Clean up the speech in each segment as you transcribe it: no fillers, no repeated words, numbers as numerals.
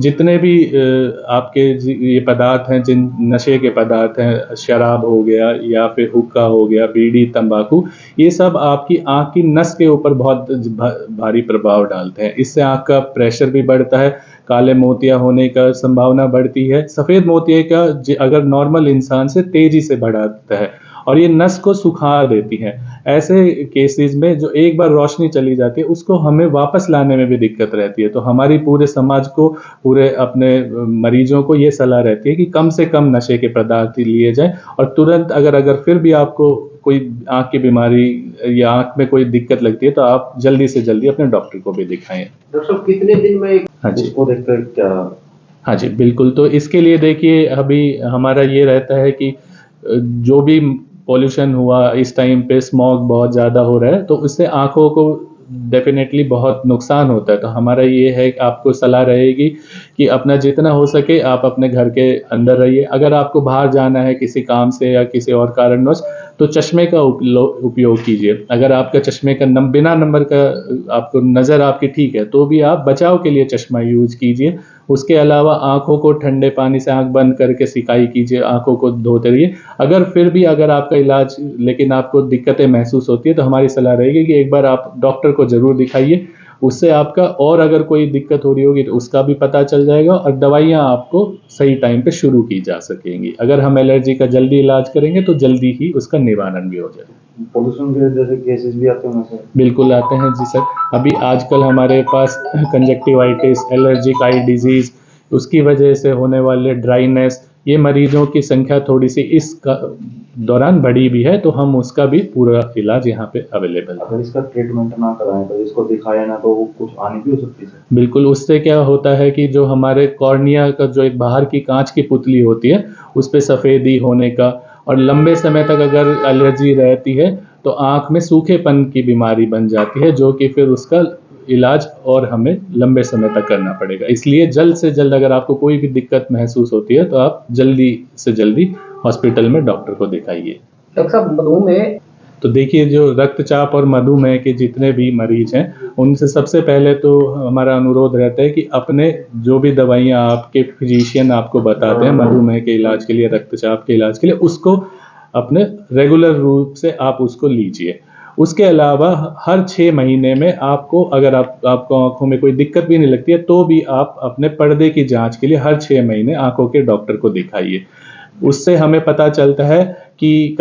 जितने भी आपके ये पदार्थ हैं, जिन नशे के पदार्थ हैं, शराब हो गया या फिर हुक्का हो गया, बीड़ी, तंबाकू, ये सब आपकी आँख की नस के ऊपर बहुत भारी प्रभाव डालते हैं। इससे आँख का प्रेशर भी बढ़ता है, काले मोतिया होने का संभावना बढ़ती है। सफ़ेद मोतिये का अगर नॉर्मल इंसान से तेज़ी से बढ़ाता है और ये नस को सुखा देती है। ऐसे केसेज़ में जो एक बार रोशनी चली जाती है, उसको हमें वापस लाने में भी दिक्कत रहती है। तो हमारी पूरे समाज को, पूरे अपने मरीज़ों को ये सलाह रहती है कि कम से कम नशे के पदार्थ ही लिए जाएँ और तुरंत अगर फिर भी आपको कोई आँख की बीमारी या आँख में कोई दिक्कत लगती है, तो आप जल्दी से जल्दी अपने डॉक्टर को भी दिखाएँ। डॉक्टर साहब कितने दिन में हाँ जी। उसको देखकर क्या? हाँ जी, बिल्कुल। तो इसके लिए देखिए अभी हमारा ये रहता है कि जो भी पॉल्यूशन हुआ इस टाइम पे, स्मॉग बहुत ज़्यादा हो रहा है, तो उससे आँखों को डेफ़िनेटली बहुत नुकसान होता है। तो हमारा ये है कि आपको सलाह रहेगी कि अपना जितना हो सके आप अपने घर के अंदर रहिए। अगर आपको बाहर जाना है किसी काम से या किसी और कारणवश, तो चश्मे का उपयोग कीजिए। अगर आपका चश्मे का बिना नंबर का आपको नज़र आपकी ठीक है, तो भी आप बचाव के लिए चश्मा यूज़ कीजिए। उसके अलावा आँखों को ठंडे पानी से आँख बंद करके सिकाई कीजिए, आँखों को धोते रहिए। अगर आपका इलाज लेकिन आपको दिक्कतें महसूस होती है, तो हमारी सलाह रहेगी कि एक बार आप डॉक्टर को ज़रूर दिखाइए। उससे आपका और अगर कोई दिक्कत हो रही होगी, तो उसका भी पता चल जाएगा और दवाइयाँ आपको सही टाइम पे शुरू की जा सकेंगी। अगर हम एलर्जी का जल्दी इलाज करेंगे, तो जल्दी ही उसका निवारण भी हो जाएगा। पॉल्यूशन के जैसे केसेस भी आते होंगे सर? बिल्कुल आते हैं जी सर। अभी आजकल हमारे पास कंजक्टिवाइटिस, एलर्जिक आई डिज़ीज़, उसकी वजह से होने वाले ड्राइनेस, ये मरीज़ों की संख्या थोड़ी-सी इस दौरान बढ़ी भी है, तो हम उसका भी पूरा इलाज यहाँ पे अवेलेबल है। अगर इसका ट्रीटमेंट ना कराएँ, तो इसको दिखाया ना, तो वो कुछ हानि भी हो सकती है सर? बिल्कुल, उससे क्या होता है कि जो हमारे कॉर्निया का जो एक बाहर की काँच की पुतली होती है, उस पे सफ़ेदी होने का और लंबे समय तक अगर एलर्जी रहती है, तो आँख में सूखेपन की बीमारी बन जाती है, जो कि फिर उसका इलाज और हमें लंबे समय तक करना पड़ेगा। इसलिए जल्द से जल्द अगर आपको कोई भी दिक्कत महसूस होती है, तो आप जल्दी से जल्दी हॉस्पिटल में डॉक्टर को दिखाइए। डॉक्टर साहब मधुमेह, तो देखिए, जो रक्तचाप और मधुमेह के जितने भी मरीज़ हैं, उनसे सबसे पहले तो हमारा अनुरोध रहता है कि अपने जो भी दवाइयाँ आपके फ़िज़िशियन आपको बताते हैं मधुमेह के इलाज के लिए, रक्तचाप के इलाज के लिए, उसको अपने रेगुलर रूप से आप उसको लीजिए। उसके अलावा हर 6 महीने में आपको, अगर आपको आँखों में कोई दिक्कत भी नहीं लगती है, तो भी आप अपने पर्दे की जाँच के लिए हर 6 महीने आँखों के डॉक्टर को दिखाइए। उससे हमें पता चलता है कि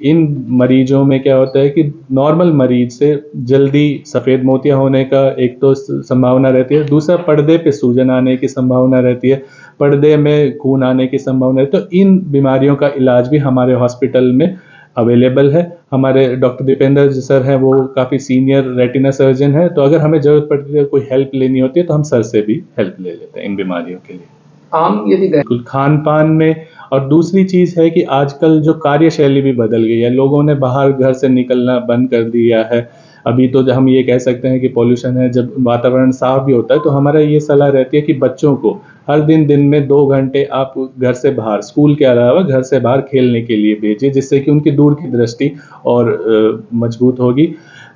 इन मरीज़ों में क्या होता है कि नॉर्मल मरीज़ से जल्दी सफ़ेद मोतिया होने का एक तो संभावना रहती है, दूसरा पर्दे पे सूजन आने की संभावना रहती है, पर्दे में खून आने की संभावना है। तो इन बीमारियों का इलाज भी हमारे हॉस्पिटल में अवेलेबल है। हमारे डॉक्टर दीपेंद्र सर हैं, वो काफ़ी सीनियर रेटिना सर्जन हैं, तो अगर हमें ज़रूरत पड़ती है, कोई हेल्प लेनी होती है, तो हम सर से भी हेल्प ले लेते हैं इन बीमारियों के लिए। आम यदि बिल्कुल, खान-पान में। और दूसरी चीज़ है कि आजकल जो कार्यशैली भी बदल गई है, लोगों ने बाहर घर से निकलना बंद कर दिया है। अभी तो हम ये कह सकते हैं कि पॉल्यूशन है, जब वातावरण साफ़ भी होता है, तो हमारा ये सलाह रहती है कि बच्चों को हर दिन में 2 घंटे आप घर से बाहर, स्कूल के अलावा घर से बाहर खेलने के लिए भेजिए, जिससे कि उनकी दूर की दृष्टि और मजबूत होगी।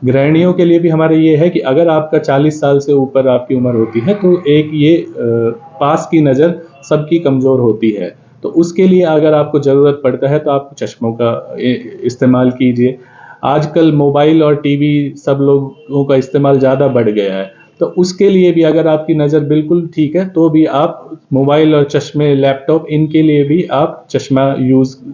गृहिणियों के लिए भी हमारा ये है कि अगर आपका 40 साल से ऊपर आपकी उम्र होती है, तो एक ये पास की नज़र सबकी कमज़ोर होती है। तो उसके लिए अगर आपको ज़रूरत पड़ता है, तो आप चश्मों का इस्तेमाल कीजिए। आजकल मोबाइल और टीवी सब लोगों का इस्तेमाल ज़्यादा बढ़ गया है, तो उसके लिए भी अगर आपकी नज़र बिल्कुल ठीक है, तो भी आप मोबाइल और चश्मे, लैपटॉप, इनके लिए भी आप चश्मा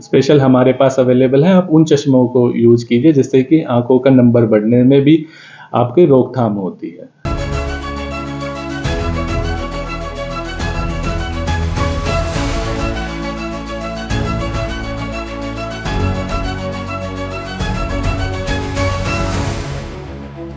स्पेशल हमारे पास अवेलेबल है। आप उन चश्मों को यूज़ कीजिए, जिससे कि आँखों का नंबर बढ़ने में भी आपकी रोकथाम होती है।